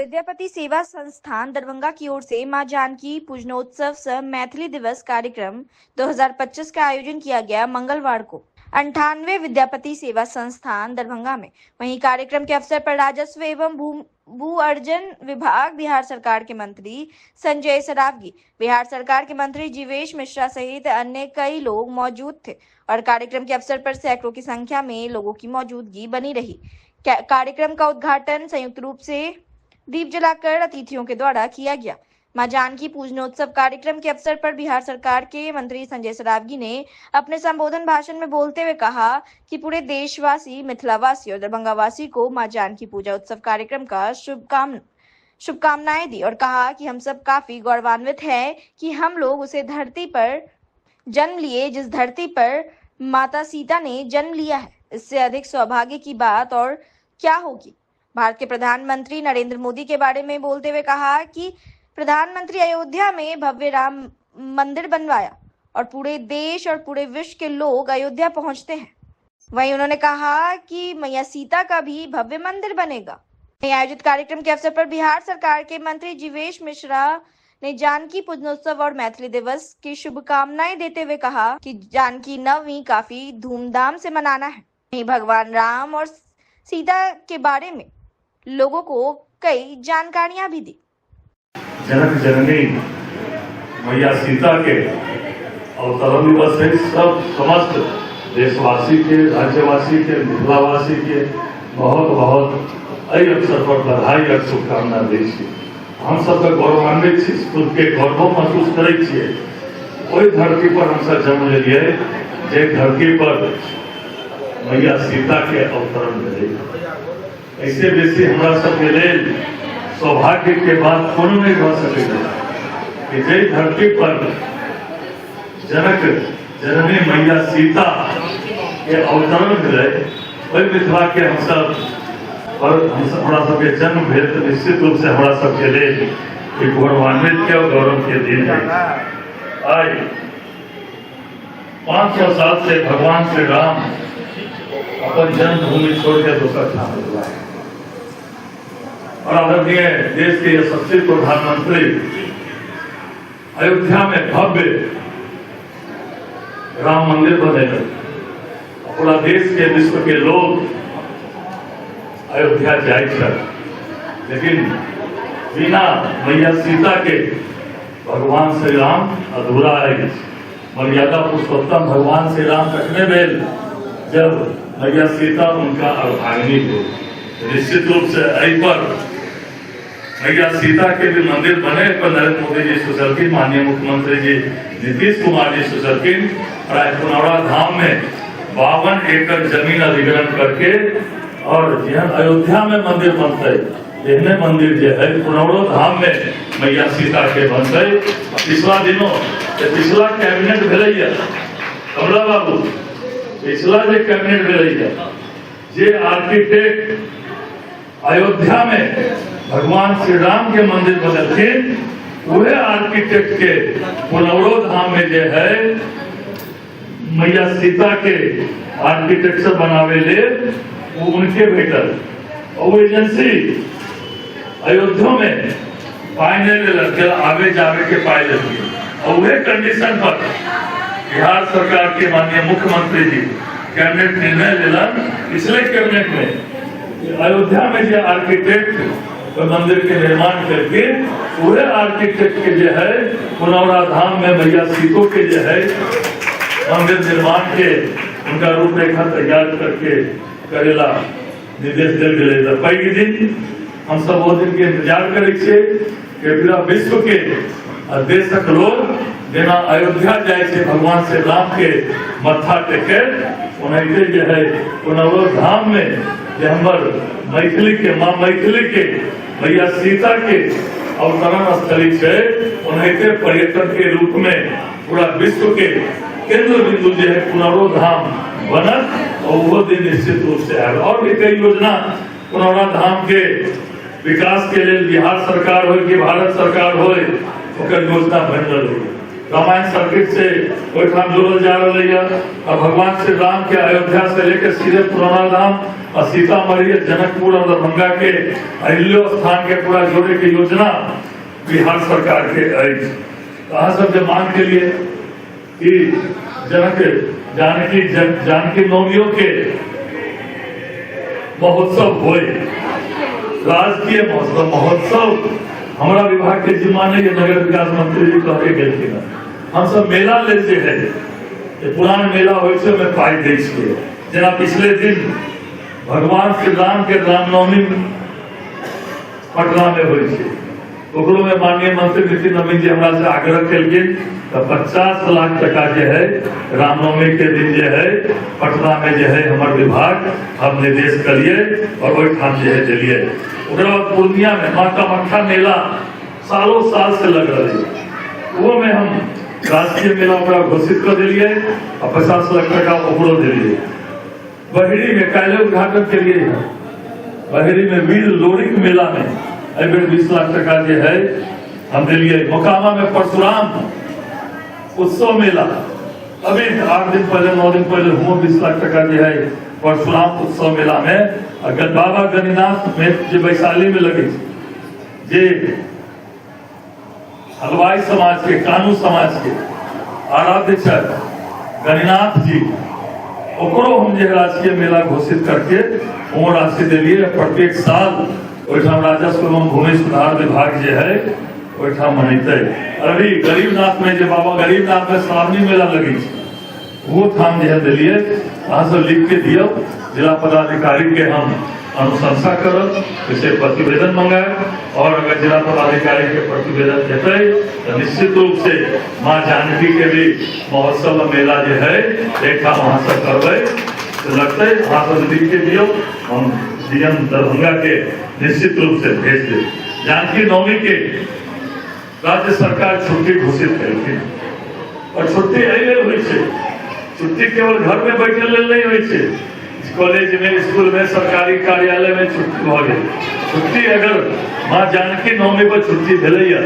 विद्यापति सेवा संस्थान दरभंगा की ओर से मां जानकी पूजनोत्सव सह मैथिली दिवस कार्यक्रम 2025 का आयोजन किया गया मंगलवार को 98 विद्यापति सेवा संस्थान दरभंगा में। वहीं कार्यक्रम के अवसर पर राजस्व एवं भू अर्जन विभाग, बिहार सरकार के मंत्री संजय सरावगी, बिहार सरकार के मंत्री जीवेश मिश्रा सहित अन्य कई लोग मौजूद थे और कार्यक्रम के अवसर पर सैकड़ों की संख्या में लोगों की मौजूदगी बनी रही। कार्यक्रम का उद्घाटन संयुक्त रूप से दीप जलाकर अतिथियों के द्वारा किया गया। मां जानकी पूजनोत्सव कार्यक्रम के अवसर पर बिहार सरकार के मंत्री संजय सरावगी ने अपने संबोधन भाषण में बोलते हुए कहा कि पूरे देशवासी, मिथिलावासी और दरभंगा वासी को मां जानकी पूजा उत्सव कार्यक्रम का शुभकामनाएं दी और कहा कि हम सब काफी गौरवान्वित हैं कि हम लोग उसे धरती पर जन्म लिए जिस धरती पर माता सीता ने जन्म लिया है। इससे अधिक सौभाग्य की बात और क्या होगी। भारत के प्रधानमंत्री नरेंद्र मोदी के बारे में बोलते हुए कहा कि प्रधानमंत्री अयोध्या में भव्य राम मंदिर बनवाया और पूरे देश और पूरे विश्व के लोग अयोध्या पहुंचते हैं। वहीं उन्होंने कहा कि मैया सीता का भी भव्य मंदिर बनेगा। आयोजित कार्यक्रम के अवसर पर बिहार सरकार के मंत्री जीवेश मिश्रा ने जानकी पूजनोत्सव और मैथिली दिवस की शुभकामनाएं देते हुए कहा कि जानकी नवमी काफी धूमधाम से मनाना है। भगवान राम और सीता के बारे में लोगों को कई जानकारियां भी दी। जनक जननी मैया सीता के अवतरण दिवस है। सब समस्त देशवासी के, राज्यवासी के, मिथिलावासी के बहुत बहुत एहि अवसर पर बधाई और शुभकामना दै छी। हम सब गौरवान्वित छी, खुद के गौरव महसूस करै छियै। ओहि धरती पर हम सब जन्म लेलियै जे धरती पर मैया सीता के अवतरण भेलै। ऐसे बेसी हमरा सबके लेल सौभाग्य के बात कोनो नहीं भऽ सकैए कि जे धरती पर जनक जननी मैया सीता के अवतरण भेलै, ओहि मिथिला के हमरा सबके जन्म भेल तऽ निश्चित रूप से हमरा सबके लेल एक गौरवान्वित के और गौरव के दिन है। आज 500 साल से भगवान श्री राम अपन जन्मभूमि छोड़ के दूसरा ठाम हुआ है और आदरणीय देश के यशस्वी प्रधानमंत्री अयोध्या में भव्य राम मंदिर बनेगा। पूरा देश के, विश्व के लोग अयोध्या जाए छल, लेकिन बिना मैया सीता के भगवान श्री राम अधूरा है। मर्यादा पुरुषोत्तम भगवान श्री राम कखने भेल जब मैया सीता उनका अर्धांगिनी भेल। निश्चित रूप से एहि पर मैया सीता के भी मंदिर बने पर नरेंद्र मोदी जी सोचलखिन, माननीय मुख्यमंत्री जी नीतीश कुमार जी सोचलखिन पुनौरा धाम में 52 एकड़ जमीन अधिग्रहण करके और जहन अयोध्या में मंदिर बनते एहने मंदिर जो है पुनौरा धाम में मैया सीता के बनते। पिछला दिनों पिछला कैबिनेट भेलैया कमला बाबू, पिछला जो कैबिनेट भेलैया जे आर्किटेक्ट अयोध्या में भगवान श्री राम के मंदिर बनेलखिन, वह आर्किटेक्ट के पुनौरा धाम में जो है मैया सीता के आर्किटेक्चर बनावे ले वो उनके भेटल और एजेंसी अयोध्या में पाने ले आवे जावे के पाए लेती और वह कंडीशन पर बिहार सरकार के माननीय मुख्यमंत्री जी कैबिनेट निर्णय लेलन पिछले कैबिनेट में अयोध्या में जो आर्किटेक्ट मंदिर के निर्माण करके वह आर्किटेक्ट के जो है पुनौरा धाम में मैया सीता के जो है मंदिर निर्माण के उनका रूपरेखा तैयार करके करेला निर्देश दिल गए। पैघ दिन हम सब वो दिन के इंतजार करे कि पूरा विश्व के देशक लोग जेना अयोध्या जाए छे भगवान श्री राम के मत्था टेके, उन्हें जो है पुनौरा धाम में जे हमर मैथिली के माँ मैथिली के मैया सीता के अवतरण स्थली है, उन्हें पर्यटन के रूप में पूरा विश्व के केंद्र बिंदु जो है पुनौरा धाम बनत और वो दिन निश्चित रूप से आए। और भी कई योजना पुनौरा धाम के विकास के लिए बिहार सरकार हो कि भारत सरकार हो योजना बन रही है। रामायण सर्किट से जोड़ल जा रही है और भगवान श्री राम के अयोध्या से लेकर सीधे पुनौरा धाम और सीतामढ़ी जनकपुर और दरभंगा के अहिल्यो स्थान के पूरा जोड़े के योजना बिहार सरकार के कहा सब मांग के लिए कि जानकी नवमियों के महोत्सव हो, राजकीय महोत्सव हमारा विभाग के जिम्मा नहीं, नगर विकास मंत्री जी कह के गए हम सब मेला लेते हैं, पुरान मेला हो में पाई दे जना पिछले दिन भगवान श्री राम के रामनवमी पटना में हो, में माननीय मंत्री नितिन नवीन जी हमारा से आग्रह कल तो 50 लाख टका जो है रामनवमी के दिन जो है पटना में जो है हमारे विभाग हम निर्देश करिए और वही ठाम जो है दिलिए। पूर्णिया में माँ कामाख्या मेला सालों साल से लग रही है, वो में हम राष्ट्रीय मेला घोषित कर दिलिए और 50 लाख टका ओकरो दिलिए। बहेड़ी में पहले उद्घाटन के लिए है, बहेड़ी में वीर लोरिक मेला में अगर 20 लाख टका जो है हम दिलिए। मोकामा में परशुराम उत्सव मेला अभी 8 दिन पहले 9 दिन पहले हुआ 20 लाख टका जो है परशुराम उत्सव मेला में। अगर बाबा गणिनाथ में जो वैशाली में लगे जे हलवाई समाज के कानू समाज के आराध्य गणिनाथ जी ओकरो हम जो राजकीय मेला घोषित करके वो राशि दिलिए। प्रत्येक साल राजस्व एवं भूमि सुधार विभाग जो है मनते। अभी गरीबनाथ में जो बाबा गरीबनाथ में श्रावणी मेला लगी वो ठाम जो है दिलिए, वहां से लिख के दियो जिला पदाधिकारी के हम अनुशंसा करब, इसे प्रतिवेदन मंगाए और अगर जिला पदाधिकारी के प्रतिवेदन देते तो निश्चित रूप से माँ जानकी के भी महोत्सव मेला जो है एक वहां से करवे तो लगते वहां से लिख के दियो, हम डीएम दरभंगा के निश्चित रूप से भेज दे। जानकी नवमी के राज्य सरकार छुट्टी घोषित करेगी और छुट्टी हुई है, छुट्टी केवल घर में बैठे नहीं हुई है, कॉलेज में स्कूल में सरकारी कार्यालय में छुट्टी हो गई। छुट्टी अगर माँ जानकी नवमी पर छुट्टी दिले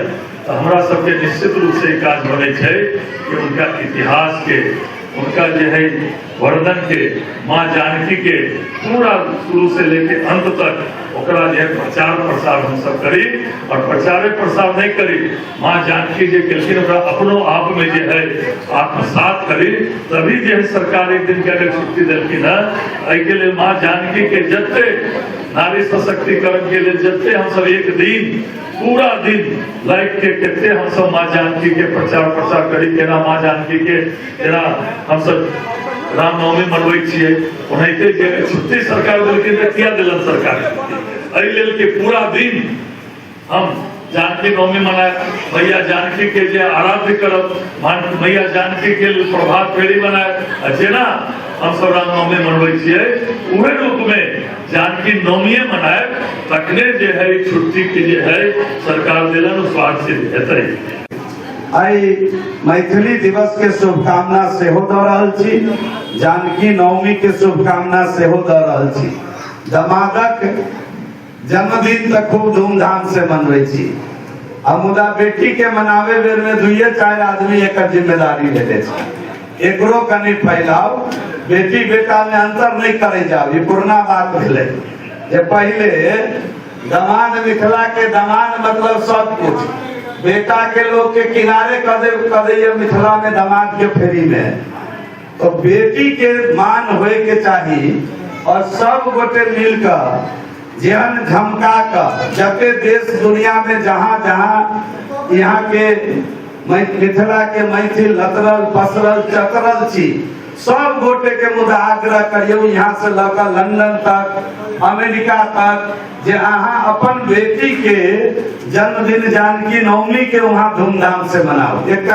तो हमारा सबके निश्चित रूप से काज बने कि उनका इतिहास के उनका जो है वर्णन के माँ जानकी के पूरा शुरू से लेके अंत तक ओकरा जो है प्रचार प्रसार हम सब करी और प्रचार प्रसार नहीं करी माँ जानकी जो कलखिन अपनो आप में जो है आत्मसात करी तभी जो है सरकार एक दिन के अगर छुट्टी दिलखिन है के लिए माँ जानकी के जत्ते नारी सशक्तिकरण के लिए जत्ते हम सब एक दिन पूरा दिन लाइक के कहते हम सब माँ जानकी के प्रचार प्रसार करी केना माँ जानकी के जेना हम सब रामनवमी मनबै छियै ओनाहिते जे छुट्टी सरकार देलकै तऽ किया दिलन सरकार एहि लेल के पूरा दिन हम जानकी नवमी मनाए मैया जानकी के जे आराध्य करब मैया जानकी के प्रभात फेरी मनाए जेना हम सब रामनवमी मनबै छियै उहे रूप में जानकी नवमी मनाए तखने जे है छुट्टी के जे है सरकार दिलन स्वास्थ्य से हेतै। आई मैथिली दिवस के शुभकामना सेहो दऽ रहल छी, जानकी नवमी के शुभकामना सेहो दऽ रहल छी। दामादक जन्मदिन तऽ खूब धूमधाम से मनबै छी आ मुदा बेटी के मनावे बेर में 2-4 आदमी एक जिम्मेदारी लेले छै, एकरो कनि फैलाव बेटी बेटा में अंतर नहीं करे जाओ। ये पुराना बात भेले जे पहले दामाद मिथिला के दामाद मतलब सब कुछ, बेटा के लोग के किनारे कर दे मिथिला में दामाद के फेरी में, तो बेटी के मान होए के चाहिए और सब गोटे मिलकर जेहन झमका कर जते देश दुनिया में जहाँ जहाँ यहाँ के मिथिला के मैथिल लतरल पसरल चतरल छी सब गोटे के मुदा आग्रह करियो यहाँ से लकर लंदन तक अमेरिका तक जे अहाँ अपन बेटी के जन्मदिन जानकी नवमी के वहाँ धूमधाम से मनाओ। एक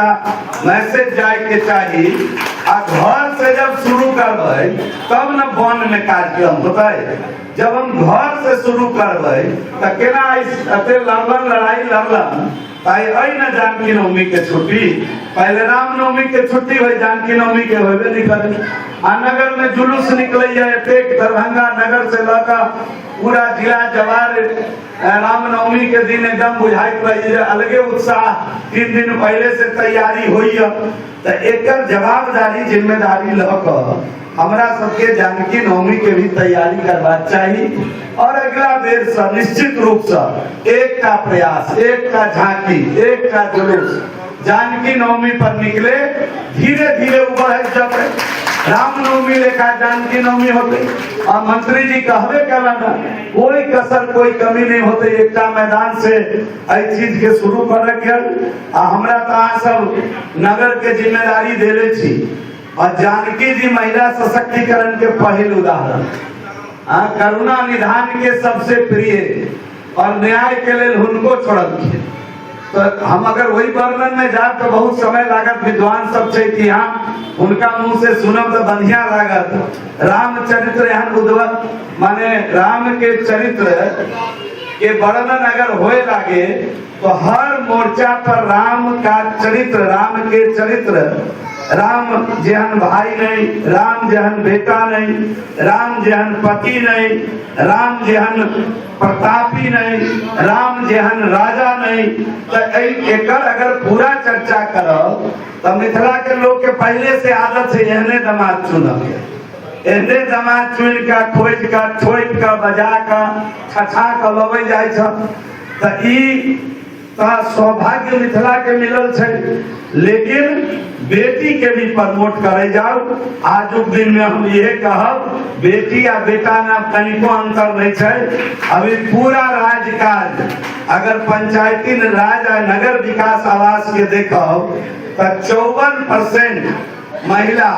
मैसेज जाए के चाहिए आ घर से जब शुरू करबे तब न वन में कार्यक्रम होता है। जब हम घर से शुरू करबे तो केना एते लड़न लड़ाई लड़लन ताई आई न जानकी नवमी के छुट्टी पहले राम नवमी के छुट्टी भाई जानकी नवमी के होबे नहीं करे। आ नगर में जुलूस निकले दरभंगा नगर से लगा पूरा जिला जवार राम नवमी के दिन एकदम बुझाइत रही अलगे उत्साह 3 दिन पहले से तैयारी हुई तो एक जवाबदारी जिम्मेदारी लकर हमरा सबके जानकी नवमी के भी तैयारी करवा चाहिए और अगला बेर से निश्चित रूप से एक का प्रयास, एक का झांकी, एक का जुलूस जानकी नवमी पर निकले, धीरे धीरे उबर जब रामनवमी लेखा जानकी नवमी होते और मंत्री जी कहवे कला कोई कसर कोई कमी नहीं होते, एक मैदान से आई चीज के शुरू कर हमरा तो सब नगर के जिम्मेदारी देले छी और जानकी जी महिला सशक्तिकरण के पहल उदाहरण, करुणा निधान के सबसे प्रिय और न्याय के लिए उनको छोड़ल। तो हम अगर वही वर्णन में जाए तो बहुत समय लागत, विद्वान सब छे कि हाँ उनका मुंह से सुनब तो बढ़िया लागत। रामचरित्र एहन उद्भव माने राम के चरित्र के वर्णन अगर होए लागे तो हर मोर्चा पर राम का चरित्र, राम के चरित्र, राम जहन भाई नहीं, राम जहन बेटा नहीं, राम जहन पति नहीं, राम जहन प्रतापी नहीं, राम जहन राजा नहीं। तो एकर अगर पूरा चर्चा करो तो मिथिला के लोग के पहले से आदत है एहने दमाद चुनब, एहने दमाद चुन का खोज का ठोक का बजा का छछा का लबे जाए तो सौभाग्य मिथिला के मिलल छे। लेकिन बेटी के भी प्रमोट करे जाओ। आज दिन में हम ये कहब बेटी या बेटा में तनिको अंतर नहीं है। अभी पूरा राजकाज अगर पंचायती राज और नगर विकास आवास के देखो तो 54% महिला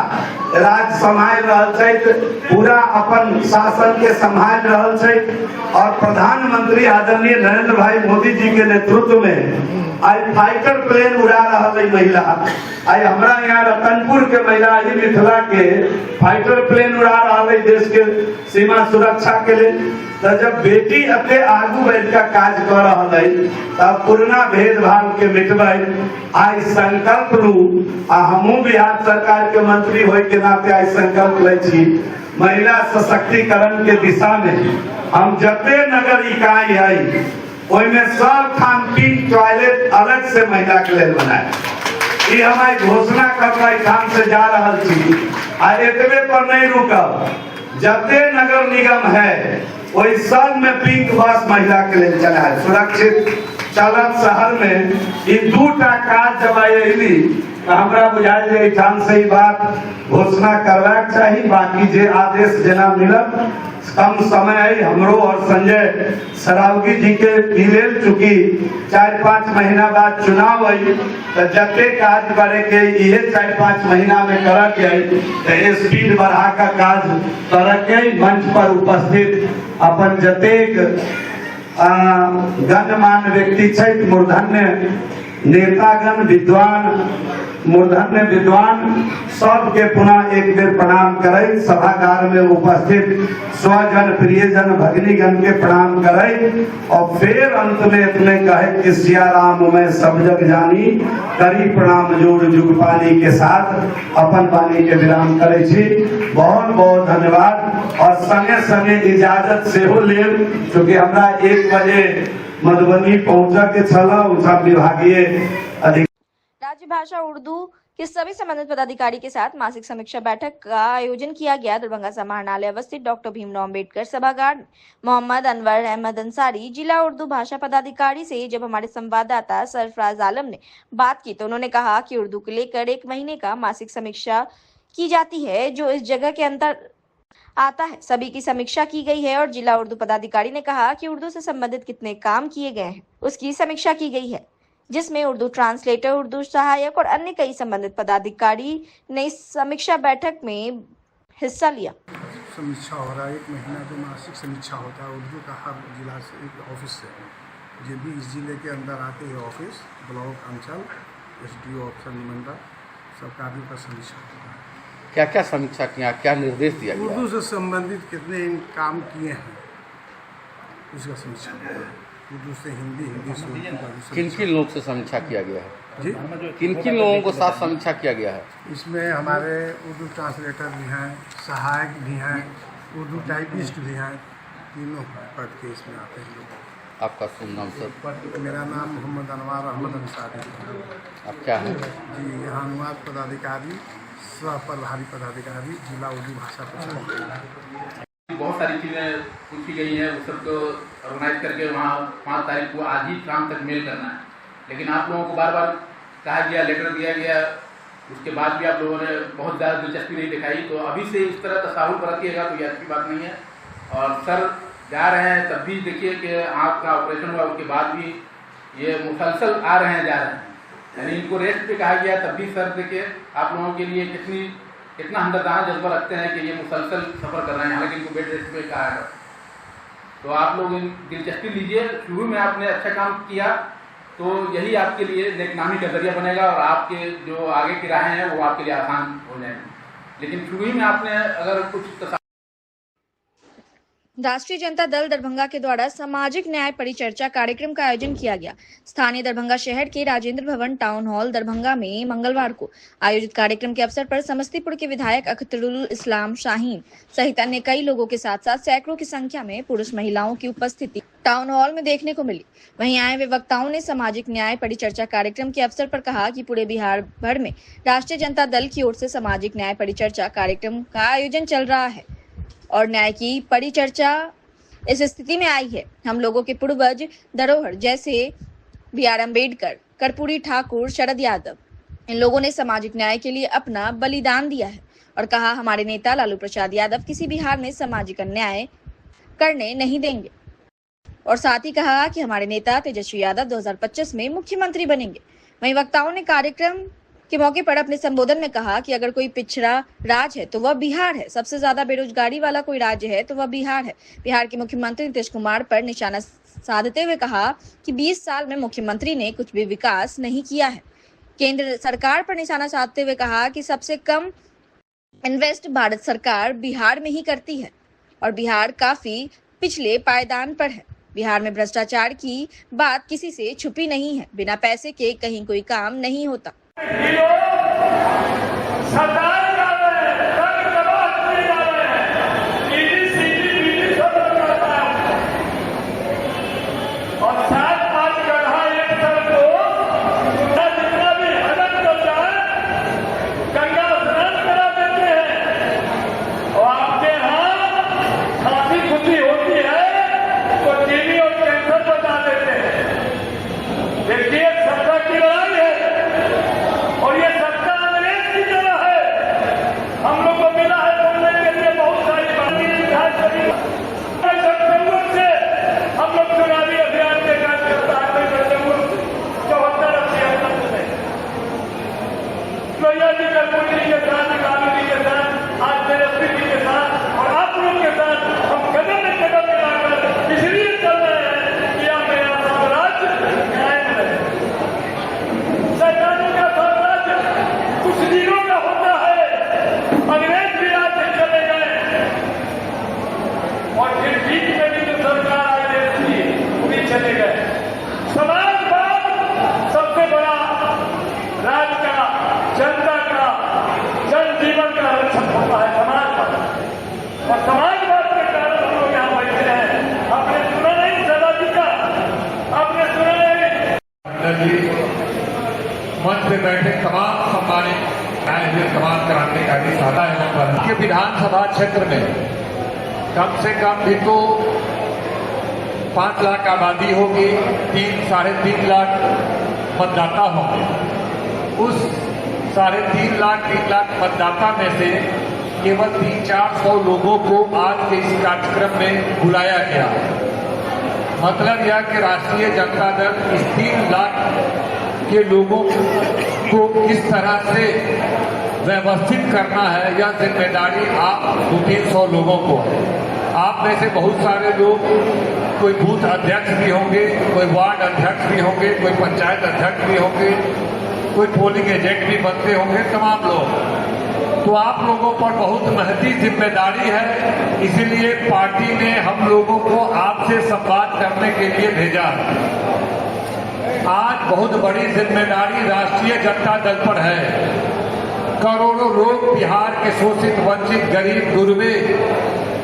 राज संभाल रहा है, पूरा अपन शासन के संभाल रहा है और प्रधानमंत्री आदरणीय नरेंद्र भाई मोदी जी के नेतृत्व में आज फाइटर प्लेन उड़ा रहा है महिला। आज हमारा यहाँ रतनपुर के महिला आज मिथिला के फाइटर प्लेन उड़ा रहा है देश के सीमा सुरक्षा के लिए। तो जब बेटी अपने आगू बैठ का काज कर रहा है तब पुरना भेदभाव के मिटबे आज संकल्प लू। हमू बिहार सरकार के मंत्री होए के नाते आज संकल्प ले छी महिला सशक्तिकरण के दिशा में हम जते नगर इकाई है ओइमे सब ठाम पिंक टॉयलेट अलग से महिला के लिए बनाए। ये हमारी घोषणा करके ठाम से जा रहा छी। आ एतबे पर नहीं रुकब, जते नगर निगम है वही सब में पिंक बस महिला के लिए चला है। सुरक्षित चलत शहर में ये 2टा काज जब अली हमरा बुझाई जे ठाम से ही बात घोषणा करवाक चाहिए। बाकी जे आदेश जेना मिलत कम समय है हमरो और संजय सरावगी जी के मिलेल, चूंकि 4-5 महीना बाद चुनाव है तो जते काज करे के ये 4-5 महीना में करक है स्पीड बढ़ा का काज करक है। मंच पर उपस्थित अपन जतेक गणमान्य व्यक्ति छे, मूर्धन्य नेतागण, विद्वान, मूर्धन्य विद्वान सबके पुनः एक बेर प्रणाम करे। सभागार में उपस्थित स्वजन प्रियजन भगिनीगण के प्रणाम करे और फिर अंत में अपने कहे कि सिया राम मैं सब जग जानी, करी प्रणाम जोड़ जुग पानी के साथ अपन वाणी के विराम करे छी। बहुत बहुत धन्यवाद और संगे संगे इजाजत से हो ले, क्योंकि हमरा 1 बजे मधुबनी पहुंचा के छला उनका विभागीय राज्य भाषा उर्दू के सभी संबंधित पदाधिकारी के साथ मासिक समीक्षा बैठक का आयोजन किया गया। दरभंगा समाहरणालय अवस्थित डॉक्टर भीमराव अम्बेडकर सभागार मोहम्मद अनवर अहमद अंसारी जिला उर्दू भाषा पदाधिकारी से जब हमारे संवाददाता सरफराज आलम ने बात की तो उन्होंने कहा कि उर्दू को लेकर 1 महीने का मासिक समीक्षा की जाती है जो इस जगह के अंतर आता है। सभी की समीक्षा की गई है और जिला उर्दू पदाधिकारी ने कहा कि उर्दू से संबंधित कितने काम किए गए हैं उसकी समीक्षा की गई है, जिसमें उर्दू ट्रांसलेटर, उर्दू सहायक और अन्य कई संबंधित पदाधिकारी ने इस समीक्षा बैठक में हिस्सा लिया। समीक्षा हो रहा है 1 महीना जो मासिक समीक्षा होता है उर्दू का हर जिला से एक ऑफिस से है। जो भी इस जिले के अंदर आते हैं ऑफिस, ब्लॉक, अंचल, SDO ऑफिसर, निबंधक, सब कार्यों का समीक्षा होता है। क्या क्या समीक्षा किया, क्या निर्देश दिया गया? उर्दू से संबंधित कितने काम किए हैं उसका समीक्षा होता है। उर्दू से हिंदी, हिंदी से उर्दू का। किन किन लोग से समीक्षा किया गया है जी? किन किन लोगों को साथ समीक्षा किया गया है? इसमें हमारे उर्दू ट्रांसलेटर भी हैं, सहायक भी हैं, उर्दू टाइपिस्ट भी हैं, तीनों पद के इसमें आते हैं लोग। आपका शुभ नाम सर? मेरा नाम मोहम्मद अनवर अहमद अंसारी है। आप क्या हैं? जी, यहाँ अनुवाद पदाधिकारी सह प्रभारी पदाधिकारी जिला उर्दू भाषा प्रचार। बहुत सारी चीज़ें पूछी गई हैं, उस सबको ऑर्गेनाइज करके वहाँ 5 तारीख को आज ही शाम तक मेल करना है। लेकिन आप लोगों को बार बार कहा गया, लेटर दिया गया, उसके बाद भी आप लोगों ने बहुत ज़्यादा दिलचस्पी नहीं दिखाई। तो अभी से इस तरह तसाहुल बरतिएगा तो ये अच्छी बात नहीं है। और सर जा रहे हैं तब भी देखिए कि आँख का ऑपरेशन हुआ, उसके बाद भी ये मुसलसल आ रहे हैं जा रहे हैं, यानी इनको रेस्ट पे कहा गया तब भी सर देखिए आप लोगों के लिए कितना हमदर्दाना जज्बा रखते हैं कि ये मुसलसल सफ़र कर रहे हैं, हालांकि इनको बेड रेस्ट पे कहा है। तो आप लोग दिलचस्पी लीजिए, शुरू में आपने अच्छा काम किया तो यही आपके लिए नेकनामी का जरिया बनेगा और आपके जो आगे की राहें हैं वो आपके लिए आसान हो जाएंगी। लेकिन शुरू ही में आपने अगर कुछ राष्ट्रीय जनता दल दरभंगा के द्वारा सामाजिक न्याय परिचर्चा कार्यक्रम का आयोजन किया गया। स्थानीय दरभंगा शहर के राजेंद्र भवन टाउन हॉल दरभंगा में मंगलवार को आयोजित कार्यक्रम के अवसर पर समस्तीपुर के विधायक अख्तरुल इस्लाम शाहीन सहित अन्य कई लोगों के साथ साथ सैकड़ों की संख्या में पुरुष महिलाओं की उपस्थिति टाउन हॉल में देखने को मिली। वहीं आए हुए वक्ताओं ने सामाजिक न्याय परिचर्चा कार्यक्रम के अवसर पर कहा कि पूरे बिहार भर में राष्ट्रीय जनता दल की ओर से सामाजिक न्याय परिचर्चा कार्यक्रम का आयोजन चल रहा है और न्याय की परिचर्चा इस स्थिति में आई है। हम लोगों के पूर्वज धरोहर जैसे B.R. अम्बेडकर, कर्पूरी ठाकुर, शरद यादव, इन लोगों ने सामाजिक न्याय के लिए अपना बलिदान दिया है और कहा हमारे नेता लालू प्रसाद यादव किसी भी हाल में सामाजिक अन्याय करने नहीं देंगे। और साथ ही कहा कि हमारे नेता तेजस्वी यादव 2025 में मुख्यमंत्री बनेंगे। वहीं वक्ताओं ने कार्यक्रम के मौके पर अपने संबोधन में कहा कि अगर कोई पिछड़ा राज्य है तो वह बिहार है, सबसे ज्यादा बेरोजगारी वाला कोई राज्य है तो वह बिहार है। बिहार के मुख्यमंत्री नीतीश कुमार पर निशाना साधते हुए कहा कि 20 साल में मुख्यमंत्री ने कुछ भी विकास नहीं किया है। केंद्र सरकार पर निशाना साधते हुए कहा कि सबसे कम इन्वेस्ट भारत सरकार बिहार में ही करती है और बिहार काफी पिछले पायदान पर है। बिहार में भ्रष्टाचार की बात किसी से छुपी नहीं है, बिना पैसे के कहीं कोई काम नहीं होता। मंच पे बैठे तमाम सम्मानित समाज क्रांतिकारी सादा एवं के विधानसभा क्षेत्र में कम से कम भी तो 5 लाख आबादी होगी, 3-3.5 लाख मतदाता होंगे। उस 3.5 लाख 3 लाख मतदाता में से केवल 300-400 लोगों को आज के इस कार्यक्रम में बुलाया गया। मतलब यह कि राष्ट्रीय जनता दल इस 3 लाख के लोगों को किस तरह से व्यवस्थित करना है, यह जिम्मेदारी आप 200-300 लोगों को है। आप में से बहुत सारे लोग कोई बूथ अध्यक्ष भी होंगे, कोई वार्ड अध्यक्ष भी होंगे, कोई पंचायत अध्यक्ष भी होंगे, कोई पोलिंग एजेंट भी बनते होंगे, तमाम लोग। तो आप लोगों पर बहुत महती जिम्मेदारी है, इसीलिए पार्टी ने हम लोगों को आपसे संवाद करने के लिए भेजा। आज बहुत बड़ी जिम्मेदारी राष्ट्रीय जनता दल पर है। करोड़ों लोग बिहार के शोषित, वंचित, गरीब, गुरबे,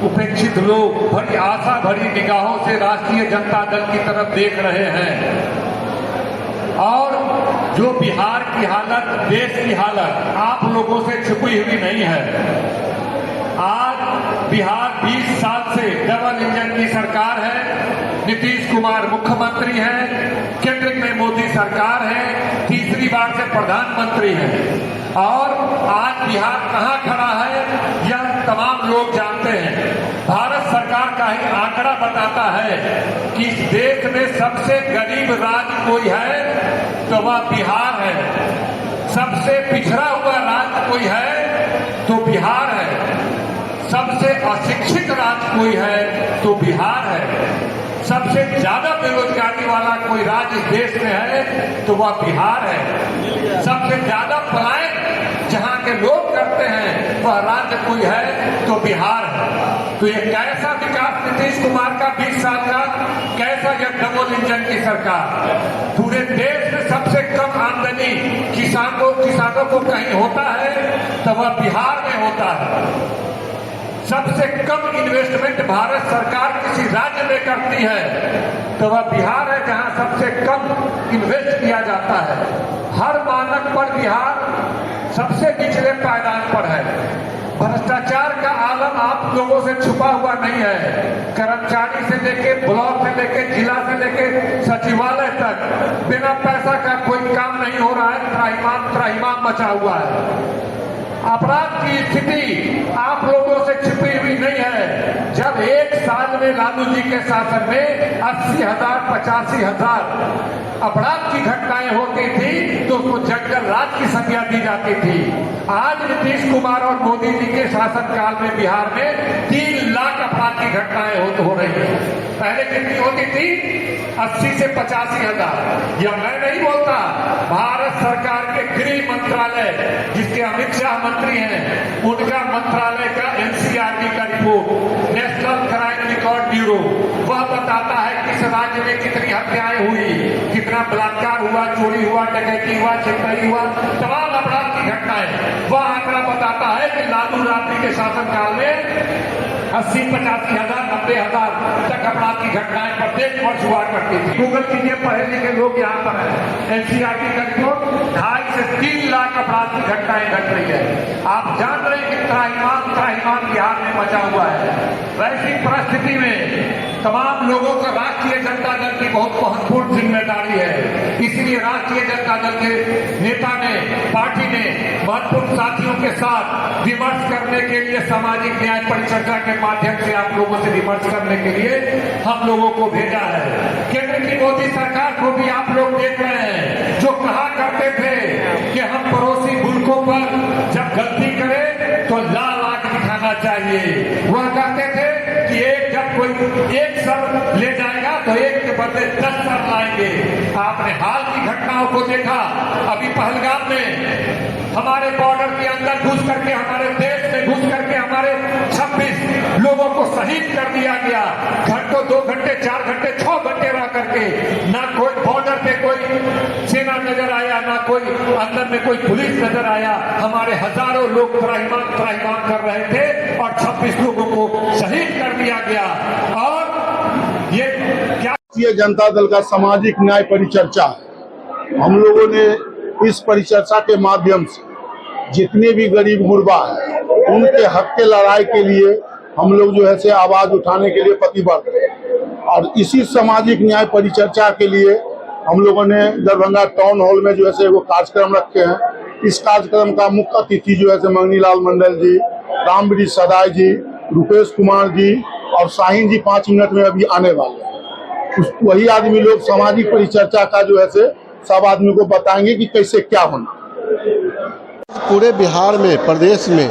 उपेक्षित लोग बड़ी आशा भरी निगाहों से राष्ट्रीय जनता दल की तरफ देख रहे हैं। और जो बिहार की हालत, देश की हालत आप लोगों से छुपी हुई नहीं है। आज बिहार 20 साल से डबल इंजन की सरकार है, नीतीश कुमार मुख्यमंत्री हैं, केंद्र में मोदी सरकार है, तीसरी बार से प्रधानमंत्री है। और आज बिहार कहाँ खड़ा है यह तमाम लोग जानते हैं। भारत सरकार का ही आंकड़ा बताता है कि इस देश में सबसे गरीब राज्य कोई है तो वह बिहार है, सबसे पिछड़ा हुआ राज्य कोई है तो बिहार है, सबसे अशिक्षित राज्य कोई है तो बिहार है, सबसे ज्यादा बेरोजगारी वाला कोई राज्य इस देश में है तो वह बिहार है, सबसे ज्यादा पलायन जहां के लोग करते हैं वह राज्य कोई है तो बिहार है। तो ये कैसा विकास नीतीश कुमार का 20 साल का, कैसा यह डबल इंजन की सरकार। पूरे देश में सबसे कम आमदनी किसानों को कहीं होता है तो वह बिहार में होता है। सबसे कम इन्वेस्टमेंट भारत सरकार किसी राज्य में करती है तो वह बिहार है, जहां सबसे कम इन्वेस्ट किया जाता है। हर मानक पर बिहार सबसे निचले पायदान पर है। भ्रष्टाचार का आलम आप लोगों से छुपा हुआ नहीं है। कर्मचारी से लेके ब्लॉक से लेके जिला से लेके सचिवालय तक बिना पैसा का कोई काम नहीं हो रहा है, त्राहिमाम मचा हुआ है। अपराध की स्थिति आप लोगों से छिपी हुई नहीं है। जब एक साल में लालू जी के शासन में 80,000 85,000 अपराध की घटनाएं होती थी तो उसको जंगल राज की संज्ञा दी जाती थी। आज नीतीश कुमार और मोदी जी के शासनकाल में बिहार में 3 लाख अपराध की घटनाएं हो रही है। पहले कितनी होती थी? 80 से 85,000। यह मैं नहीं बोलता, भारत सरकार के गृह मंत्रालय जिसके अमित शाह मंत्री हैं, उनका मंत्रालय का एनसीआरबी का report, national crime record bureau, वह बताता है किस राज्य में कितनी हत्याएं हुई, कितना बलात्कार हुआ, चोरी हुआ, डकैती हुआ, छिनतई हुआ, तमाम अपराध की घटनाएं। वह आंकड़ा बताता है कि लालू राबड़ी के शासनकाल में 80-85,000 90,000 तक अपराध की घटनाएं प्रत्येक वर्ष हुआ करती थी। गूगल कीजिए, पढ़े लिखे लोग यहाँ पर हैं। एनसीआरबी का रिपोर्ट 2.5 से 3 लाख अपराध की घटनाएं घट रही है। आप जान रहे हैं कि त्राहिमाम बिहार में मचा हुआ है। वैसी परिस्थिति में तमाम लोगों का राष्ट्रीय जनता दल की बहुत महत्वपूर्ण जिम्मेदारी है। इसलिए राष्ट्रीय जनता दल के नेता ने, पार्टी ने महत्वपूर्ण साथियों के साथ विमर्श करने के लिए सामाजिक न्याय परिचर्चा के माध्यम से आप लोगों से विमर्श करने के लिए हम लोगों को भेजा है। केंद्र की मोदी सरकार को भी आप लोग देख रहे हैं, जो कहा करते थे कि हम पड़ोसी मुल्कों पर जब गलती करें तो लाल आंख दिखाना चाहिए। वह कहते थे कि जब कोई एक सर ले जाएगा तो एक के बदले 10 सर लाएंगे। आपने हाल की घटनाओं को देखा। अभी पहलगाम में हमारे बॉर्डर के अंदर घुस करके, हमारे देश में घुस करके हमारे 26 लोगों को शहीद कर दिया गया। घंटों 2 घंटे 4 घंटे 6 घंटे रह करके ना कोई बॉर्डर पे कोई सेना नजर आया, ना कोई अंदर में कोई पुलिस नजर आया। हमारे हजारों लोग त्राहिमाम कर रहे थे और 26 लोगों को शहीद कर दिया गया। और ये क्या भारतीय जनता दल का सामाजिक न्याय परिचर्चा, हम लोगों ने इस परिचर्चा के माध्यम से जितने भी गरीब गुरबा हैं उनके हक के लड़ाई के लिए हम लोग जो है से आवाज उठाने के लिए प्रतिबद्ध हैं। और इसी सामाजिक न्याय परिचर्चा के लिए हम लोगों ने दरभंगा टाउन हॉल में जो है से वो कार्यक्रम रखे हैं। इस कार्यक्रम का मुख्य अतिथि जो है से मंगनीलाल मंडल जी, रामवृक्ष सदाय जी, रुपेश कुमार जी और शाहीन जी 5 मिनट में अभी आने वाले हैं। वही आदमी लोग सामाजिक परिचर्चा का जो है से सब आदमी को बताएंगे कि कैसे क्या होना। पूरे बिहार में, प्रदेश में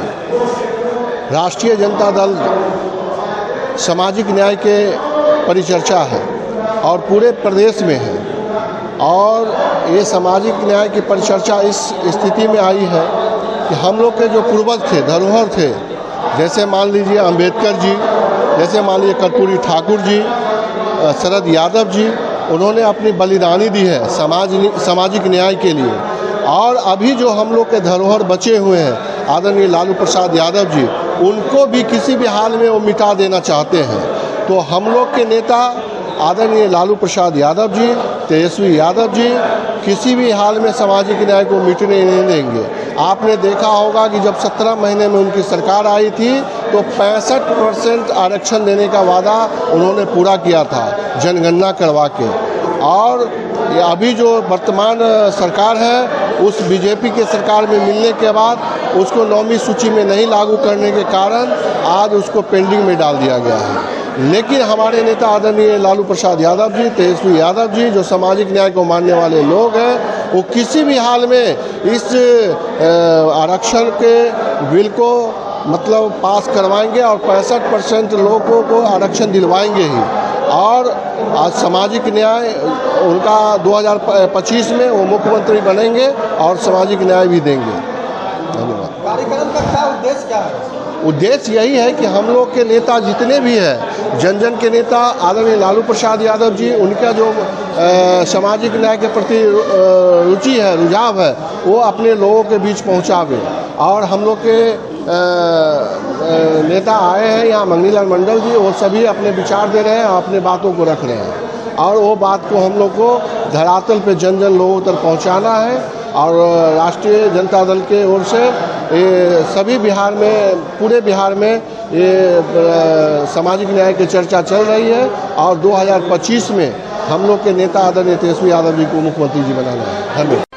राष्ट्रीय जनता दल सामाजिक न्याय के परिचर्चा है और पूरे प्रदेश में है। और ये सामाजिक न्याय की परिचर्चा इस स्थिति में आई है कि हम लोग के जो पूर्वज थे, धरोहर थे, जैसे मान लीजिए अंबेडकर जी, जैसे मान लीजिए कर्पूरी ठाकुर जी, शरद यादव जी, उन्होंने अपनी बलिदानी दी है सामाजिक न्याय के लिए। और अभी जो हम लोग के धरोहर बचे हुए हैं, आदरणीय लालू प्रसाद यादव जी, उनको भी किसी भी हाल में वो मिटा देना चाहते हैं। तो हम लोग के नेता आदरणीय लालू प्रसाद यादव जी, तेजस्वी यादव जी किसी भी हाल में सामाजिक न्याय को मिटने नहीं देंगे। आपने देखा होगा कि जब 17 महीने में उनकी सरकार आई थी तो 65% आरक्षण देने का वादा उन्होंने पूरा किया था जनगणना करवा के, और अभी जो वर्तमान सरकार है उस बीजेपी के सरकार में मिलने के बाद उसको 9वीं सूची में नहीं लागू करने के कारण आज उसको पेंडिंग में डाल दिया गया है। लेकिन हमारे नेता आदरणीय लालू प्रसाद यादव जी, तेजस्वी यादव जी जो सामाजिक न्याय को मानने वाले लोग हैं, वो किसी भी हाल में इस आरक्षण के बिल को मतलब पास करवाएंगे और 65% लोगों को आरक्षण दिलवाएंगे ही। और आज सामाजिक न्याय उनका 2025 में वो मुख्यमंत्री बनेंगे और सामाजिक न्याय भी देंगे। धन्यवाद। कार्यक्रम का क्या उद्देश्य क्या है? उद्देश्य यही है कि हम लोग के नेता जितने भी हैं, जन जन के नेता आदरणीय लालू प्रसाद यादव जी, उनका जो सामाजिक न्याय के प्रति रुचि है, रुझाव है, वो अपने लोगों के बीच पहुंचावे। और हम लोग के नेता आए हैं यहाँ, मंगनीलाल मंडल जी, वो सभी अपने विचार दे रहे हैं, अपने बातों को रख रहे हैं और वो बात को हम लोग को धरातल पे जन जन लोगों तक पहुँचाना है। और राष्ट्रीय जनता दल के ओर से ये सभी बिहार में, पूरे बिहार में ये सामाजिक न्याय की चर्चा चल रही है और 2025 में हम लोग के नेता आदरणीय तेजस्वी यादव जी को मुख्यमंत्री जी बनाना है। धन्यवाद।